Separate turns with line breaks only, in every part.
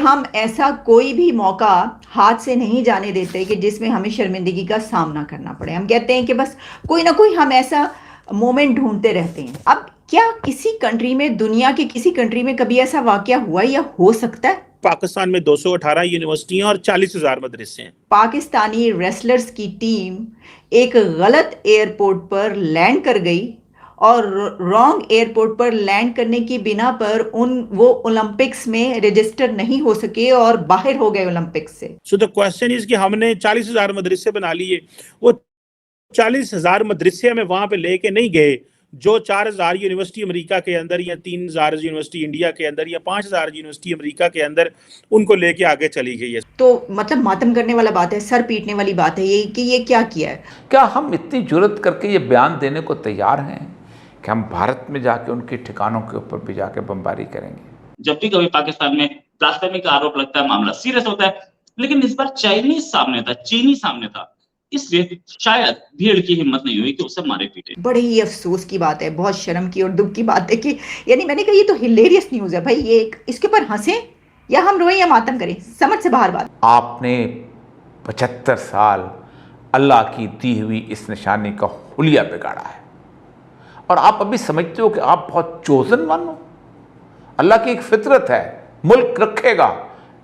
हम ऐसा कोई भी मौका हाथ से नहीं जाने देते कि जिसमें हमें शर्मिंदगी का सामना करना पड़े। हम कहते हैं कि बस कोई ना कोई हम ऐसा मोमेंट ढूंढते रहते हैं। अब क्या किसी कंट्री में, दुनिया के किसी कंट्री में कभी ऐसा वाकया हुआ या हो सकता है?
पाकिस्तान में 218 यूनिवर्सिटियां और 40,000 मदरसे हैं।
पाकिस्तानी रेसलर्स की टीम एक गलत एयरपोर्ट पर लैंड कर गई और रॉन्ग एयरपोर्ट पर लैंड करने की बिना पर वो ओलंपिक्स में रजिस्टर नहीं हो सके और बाहर हो गए ओलंपिक्स से।
सो द क्वेश्चन इज कि हमने 40,000 मदरसे बना लिए, वो 40,000 मदरसे हमें वहां पे लेके नहीं गए जो 4,000 यूनिवर्सिटी अमेरिका के अंदर या 3,000 यूनिवर्सिटी इंडिया के अंदर या 5,000 यूनिवर्सिटी अमेरिका के अंदर उनको लेके आगे चली गई है।
तो मतलब मातम करने वाला बात है, सर पीटने वाली बात है ये कि ये क्या किया है।
क्या हम इतनी जुर्रत करके ये बयान देने को तैयार हैं कि हम भारत में जाके उनके ठिकानों के ऊपर भी जाके बमबारी करेंगे?
जब भी कभी पाकिस्तान में ब्लास्फेमी का आरोप लगता है, मामला सीरियस होता है, लेकिन इस बार चाइनीज सामने था, चीनी सामने था, इसलिए शायद भीड़ की हिम्मत नहीं हुई कि उसे मारे पीटे।
बड़े ही अफसोस की बात है, बहुत शर्म की और दुख की बात है कि यानी मैंने कहा ये तो हिलेरियस न्यूज है भाई, ये इसके ऊपर हंसे या हम रोएं या मातम करें, समझ से बाहर बात।
आपने 75 साल अल्लाह की दी हुई इस निशानी का हुलिया बिगाड़ा है और आप अभी समझते हो कि आप बहुत चोजन वन हो। अल्लाह की एक फितरत है, मुल्क रखेगा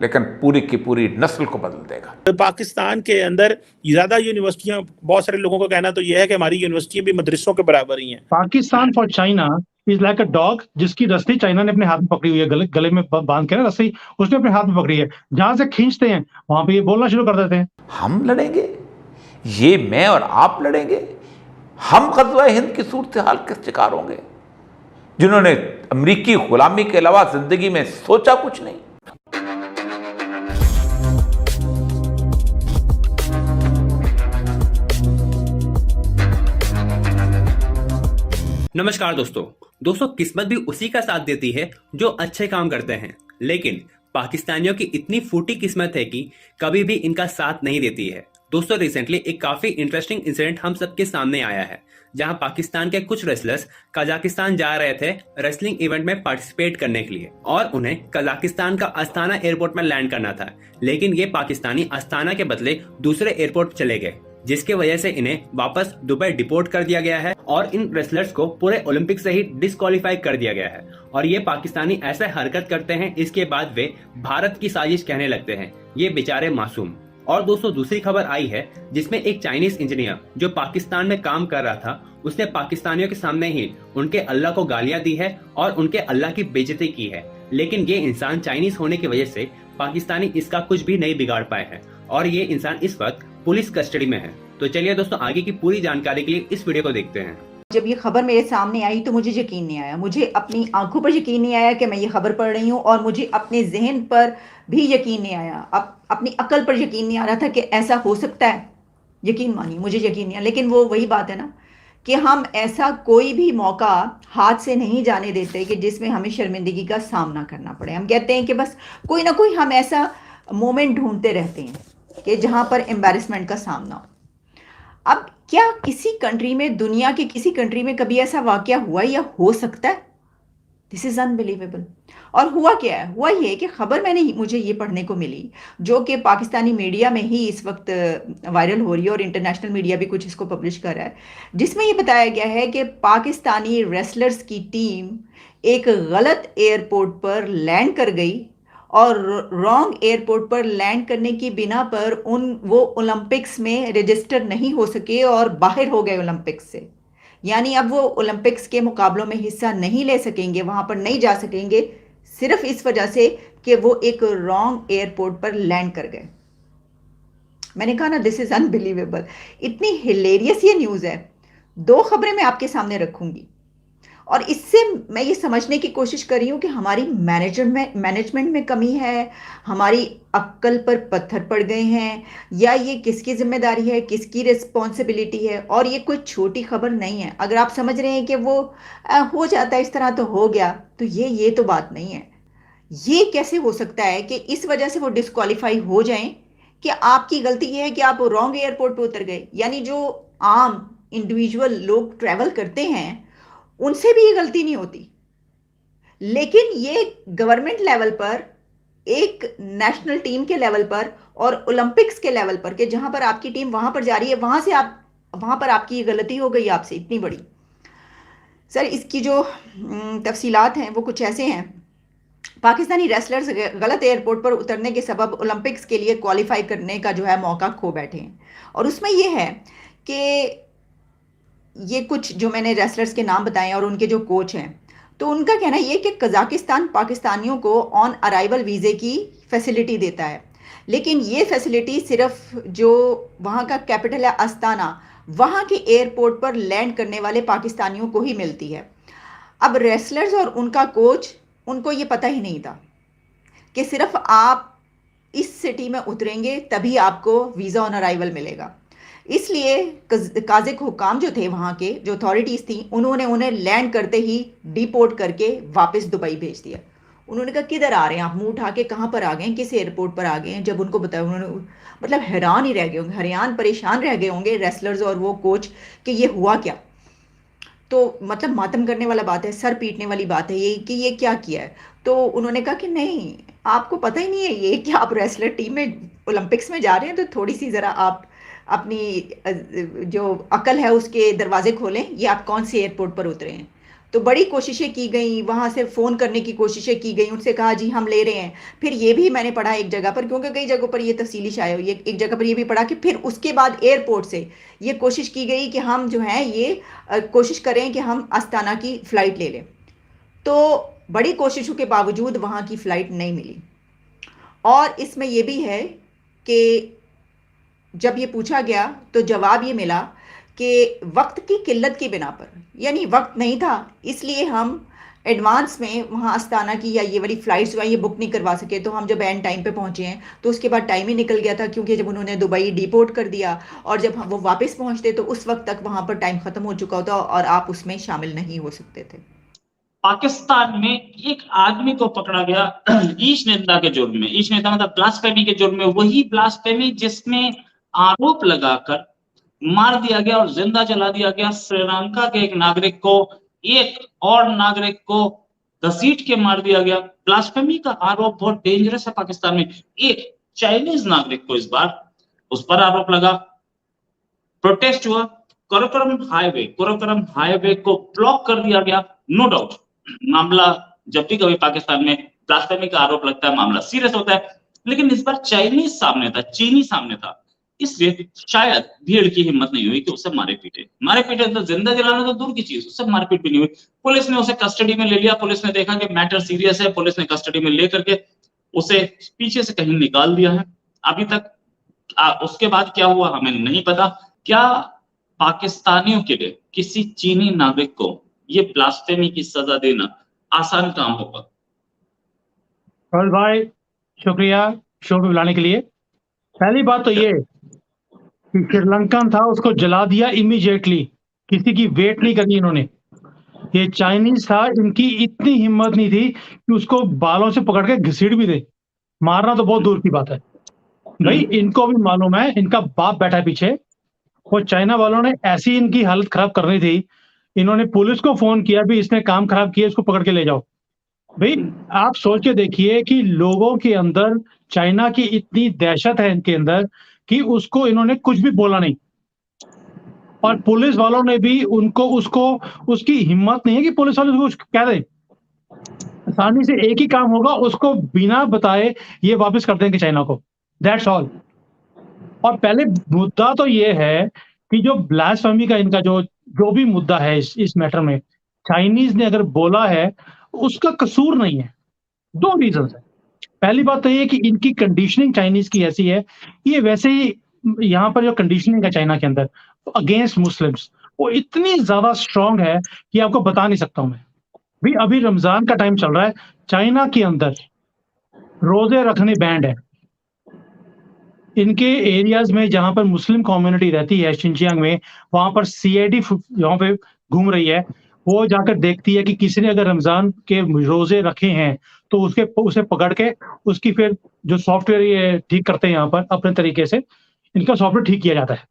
लेकिन पूरी की पूरी नस्ल को बदल देगा।
पाकिस्तान के अंदर ज्यादा यूनिवर्सिटियां, बहुत सारे लोगों का कहना तो यह है कि हमारी यूनिवर्सिटियां भी मदरसों के बराबर ही हैं।
Pakistan for China is like a dog जिसकी रस्सी चाइना ने अपने हाथ में पकड़ी हुई है, गले में बांध के ना रस्सी उसने अपने हाथ में पकड़ी है, जहां से खींचते हैं वहां पे ये बोलना शुरू कर देते हैं।
हम लड़ेंगे, ये मैं और आप लड़ेंगे? हम ग़ज़वा हिंद की सूरत हाल के शिकार होंगे जिन्होंने अमरीकी गुलामी के अलावा जिंदगी में सोचा कुछ नहीं।
नमस्कार दोस्तों, किस्मत भी उसी का साथ देती है जो अच्छे काम करते हैं, लेकिन पाकिस्तानियों की इतनी फूटी किस्मत है कि कभी भी इनका साथ नहीं देती है। दोस्तों, रिसेंटली एक काफी इंटरेस्टिंग इंसिडेंट हम सबके सामने आया है, जहां पाकिस्तान के कुछ रेसलर्स कजाकिस्तान जा रहे थे रेसलिंग इवेंट में पार्टिसिपेट करने के लिए और उन्हें कजाकिस्तान का अस्ताना एयरपोर्ट में लैंड करना था, लेकिन ये पाकिस्तानी अस्ताना के बदले दूसरे एयरपोर्ट चले गए, जिसके वजह से इन्हें वापस दुबई डिपोर्ट कर दिया गया है और इन रेसलर्स को पूरे ओलंपिक से ही डिस्क्वालीफाई कर दिया गया है। और ये पाकिस्तानी ऐसे हरकत करते हैं, इसके बाद वे भारत की साजिश कहने लगते हैं, ये बेचारे मासूम। और दोस्तों, दूसरी खबर आई है जिसमें एक चाइनीज इंजीनियर जो पाकिस्तान में काम कर रहा था, उसने पाकिस्तानियों के सामने ही उनके अल्लाह को गालियां दी है और उनके अल्लाह की बेइज्जती की है, लेकिन ये इंसान चाइनीज होने की वजह से पाकिस्तानी इसका कुछ भी नहीं बिगाड़ पाए हैं और ये इंसान इस वक्त पुलिस कस्टडी में है। तो चलिए दोस्तों, आगे की पूरी जानकारी के लिए इस वीडियो को देखते हैं।
जब ये खबर मेरे सामने आई तो मुझे यकीन नहीं आया, मुझे अपनी आंखों पर यकीन नहीं आया कि मैं ये खबर पढ़ रही हूँ और मुझे अपने जहन पर भी यकीन नहीं आया, अपनी अकल पर यकीन नहीं आ रहा था कि ऐसा हो सकता है। यकीन मानिए मुझे यकीन नहीं आया, लेकिन वो वही बात है ना कि हम ऐसा कोई भी मौका हाथ से नहीं जाने देते कि जिसमें हमें शर्मिंदगी का सामना करना पड़े। हम कहते हैं कि बस कोई ना कोई हम ऐसा मोमेंट ढूंढते रहते हैं कि जहां पर एम्बैरेसमेंट का सामना हो। अब क्या किसी कंट्री में, दुनिया के किसी कंट्री में कभी ऐसा वाकया हुआ या हो सकता है? This is unbelievable. और हुआ क्या है? हुआ ये कि खबर मुझे ये पढ़ने को मिली जो कि पाकिस्तानी मीडिया में ही इस वक्त वायरल हो रही है और इंटरनेशनल मीडिया भी कुछ इसको पब्लिश कर रहा है, जिसमें ये बताया गया है कि पाकिस्तानी रेसलर्स की टीम एक गलत एयरपोर्ट पर लैंड कर गई और रॉन्ग एयरपोर्ट पर लैंड करने की बिना पर वो ओलंपिक्स में रजिस्टर नहीं हो सके और बाहर हो गए ओलंपिक्स से। यानी अब वो ओलंपिक्स के मुकाबलों में हिस्सा नहीं ले सकेंगे, वहां पर नहीं जा सकेंगे, सिर्फ इस वजह से कि वो एक रॉन्ग एयरपोर्ट पर लैंड कर गए। मैंने कहा ना, दिस इज अनबिलीवेबल। इतनी हिलेरियस ये न्यूज़ है। दो खबरें मैं आपके सामने रखूंगी और इससे मैं ये समझने की कोशिश कर रही हूँ कि हमारी मैनेजमेंट में कमी है, हमारी अक्ल पर पत्थर पड़ गए हैं, या ये किसकी जिम्मेदारी है, किसकी रिस्पॉन्सिबिलिटी है। और ये कोई छोटी खबर नहीं है। अगर आप समझ रहे हैं कि वो हो जाता है इस तरह तो हो गया, तो ये तो बात नहीं है। ये कैसे हो सकता है कि इस वजह से वो डिस्क्वालीफाई हो जाएं कि आपकी गलती ये है कि आप रॉन्ग एयरपोर्ट पर उतर गए। यानी जो आम इंडिविजुअल लोग ट्रैवल करते हैं उनसे भी ये गलती नहीं होती, लेकिन ये गवर्नमेंट लेवल पर एक नेशनल टीम के लेवल पर और ओलंपिक्स के लेवल पर, कि जहां पर आपकी टीम वहां पर जा रही है, वहां पर आपकी ये गलती हो गई आपसे इतनी बड़ी। सर, इसकी जो तफसीलात हैं वो कुछ ऐसे हैं। पाकिस्तानी रेसलर्स गलत एयरपोर्ट पर उतरने के सबब ओलंपिक्स के लिए क्वालिफाई करने का जो है मौका खो बैठे हैं। और उसमें ये है कि ये कुछ जो मैंने रेसलर्स के नाम बताए और उनके जो कोच हैं, तो उनका कहना ये कि कजाकिस्तान पाकिस्तानियों को ऑन अराइवल वीज़े की फैसिलिटी देता है, लेकिन ये फैसिलिटी सिर्फ जो वहाँ का कैपिटल है अस्ताना, वहाँ के एयरपोर्ट पर लैंड करने वाले पाकिस्तानियों को ही मिलती है। अब रेसलर्स और उनका कोच, उनको ये पता ही नहीं था कि सिर्फ आप इस सिटी में उतरेंगे तभी आपको वीज़ा ऑन अराइवल मिलेगा। इसलिए काज़िक हुकाम जो थे, वहाँ के जो अथॉरिटीज़ थी, उन्होंने उन्हें लैंड करते ही डिपोर्ट करके वापस दुबई भेज दिया। उन्होंने कहा किधर आ रहे हैं आप, मुंह उठा के कहाँ पर आ गए हैं, किस एयरपोर्ट पर आ गए हैं। जब उनको बताया, उन्होंने मतलब हैरान ही रह गए होंगे, हैरान परेशान रह गए होंगे रेसलर्स और वो कोच कि ये हुआ क्या। तो मतलब मातम करने वाला बात है, सर पीटने वाली बात है ये कि ये क्या किया है। तो उन्होंने कहा कि नहीं, आपको पता ही नहीं है ये कि आप रेसलर टीम में ओलंपिक्स में जा रहे हैं, तो थोड़ी सी ज़रा आप अपनी जो अकल है उसके दरवाजे खोलें। ये आप कौन से एयरपोर्ट पर उतरे हैं। तो बड़ी कोशिशें की गई, वहाँ से फ़ोन करने की कोशिशें की गई, उनसे कहा जी हम ले रहे हैं। फिर ये भी मैंने पढ़ा एक जगह पर, क्योंकि कई जगहों पर ये तफसीली शाया हुई है, एक जगह पर ये भी पढ़ा कि फिर उसके बाद एयरपोर्ट से ये कोशिश की गई कि हम जो है ये कोशिश करें कि हम अस्ताना की फ़्लाइट ले लें। तो बड़ी कोशिशों के बावजूद वहाँ की फ़्लाइट नहीं मिली। और इसमें यह भी है कि जब ये पूछा गया तो जवाब ये मिला कि वक्त की किल्लत की बिना पर, यानी वक्त नहीं था, इसलिए हम एडवांस में वहाँ अस्ताना की या ये वाली फ़्लाइट्स जो है ये बुक नहीं करवा सके। तो हम जब एंड टाइम पे पहुँचे हैं तो उसके बाद टाइम ही निकल गया था, क्योंकि जब उन्होंने दुबई डिपोर्ट कर दिया और जब वो वापस पहुँचते तो उस वक्त तक वहाँ पर टाइम ख़त्म हो चुका होता और आप उसमें शामिल नहीं हो सकते थे।
पाकिस्तान में एक आदमी को पकड़ा गया ईश नेता के जुर्म में। ईश नेता मतलब ब्लास्फेमी के जुर्म में, वही ब्लास्फेमी जिसमें आरोप लगाकर मार दिया गया और जिंदा जला दिया गया श्रीलंका के एक नागरिक को, एक और नागरिक को घसीट के मार दिया गया। ब्लास्फेमी का आरोप बहुत डेंजरस है पाकिस्तान में। एक चाइनीज नागरिक को इस बार उस पर आरोप लगा, प्रोटेस्ट हुआ, कुरकोरम हाईवे को ब्लॉक कर दिया गया। नो डाउट मामला जब भी कभी पाकिस्तान में ब्लास्फेमी का आरोप लगता है मामला सीरियस होता है, लेकिन इस बार चाइनीज सामने था, चीनी सामने था, इसलिए शायद भीड़ की हिम्मत नहीं हुई कि उसे मारे पीटे तो जिंदा जलाना तो दूर की चीज, उससे मारपीट भी नहीं हुई। पुलिस ने उसे कस्टडी में ले लिया, पुलिस ने देखा कि मैटर सीरियस है, पुलिस ने कस्टडी में लेकर के उसे पीछे से कहीं निकाल दिया है। अभी तक उसके बाद क्या हुआ हमें नहीं पता। क्या पाकिस्तानियों के लिए किसी चीनी नागरिक को ये ब्लास्फेमी की सजा देना आसान काम होगा?
भाई शुक्रिया शो पे बुलाने के लिए। पहली बात तो ये कि श्रीलंकन था, उसको जला दिया इमीडिएटली, किसी की वेट नहीं करनी इन्होंने। ये चाइनीज था, इनकी इतनी हिम्मत नहीं थी कि उसको बालों से पकड़ के घसीट भी दे, मारना तो बहुत दूर की बात है। भाई इनको भी मालूम है, इनका बाप बैठा है पीछे। वो चाइना वालों ने ऐसी इनकी हालत खराब करनी थी, इन्होंने पुलिस को फोन किया भी इसने काम खराब किया, इसको पकड़ के ले जाओ। भाई आप सोच के देखिए कि लोगों के अंदर चाइना की इतनी दहशत है इनके अंदर कि उसको इन्होंने कुछ भी बोला नहीं, और पुलिस वालों ने भी उनको उसकी हिम्मत नहीं है कि पुलिस वाले उसको कुछ कह दें। आसानी से एक ही काम होगा, उसको बिना बताए ये वापस कर देंगे चाइना को, दैट्स ऑल। और पहले मुद्दा तो ये है कि जो ब्लास्फेमी का इनका जो भी मुद्दा है इस मैटर में, चाइनीज ने अगर बोला है उसका कसूर नहीं है। दो रीजन है। पहली बात तो ये कि इनकी कंडीशनिंग चाइनीज की ऐसी है, ये वैसे ही यहाँ पर जो कंडीशनिंग है चाइना के अंदर अगेंस्ट मुस्लिम्स, वो इतनी ज्यादा स्ट्रांग है कि आपको बता नहीं सकता हूं मैं। भी अभी रमजान का टाइम चल रहा है, चाइना के अंदर रोजे रखने बैंड है। इनके एरियाज में जहां पर मुस्लिम कम्युनिटी रहती है शिनजियांग में, वहां पर सीआईडी यहाँ पे घूम रही है, वो जाकर देखती है कि किसी ने अगर रमजान के रोजे रखे हैं तो उसे पकड़ के उसकी फिर जो सॉफ्टवेयर ये ठीक करते हैं यहाँ पर अपने तरीके से, इनका सॉफ्टवेयर ठीक किया जाता है।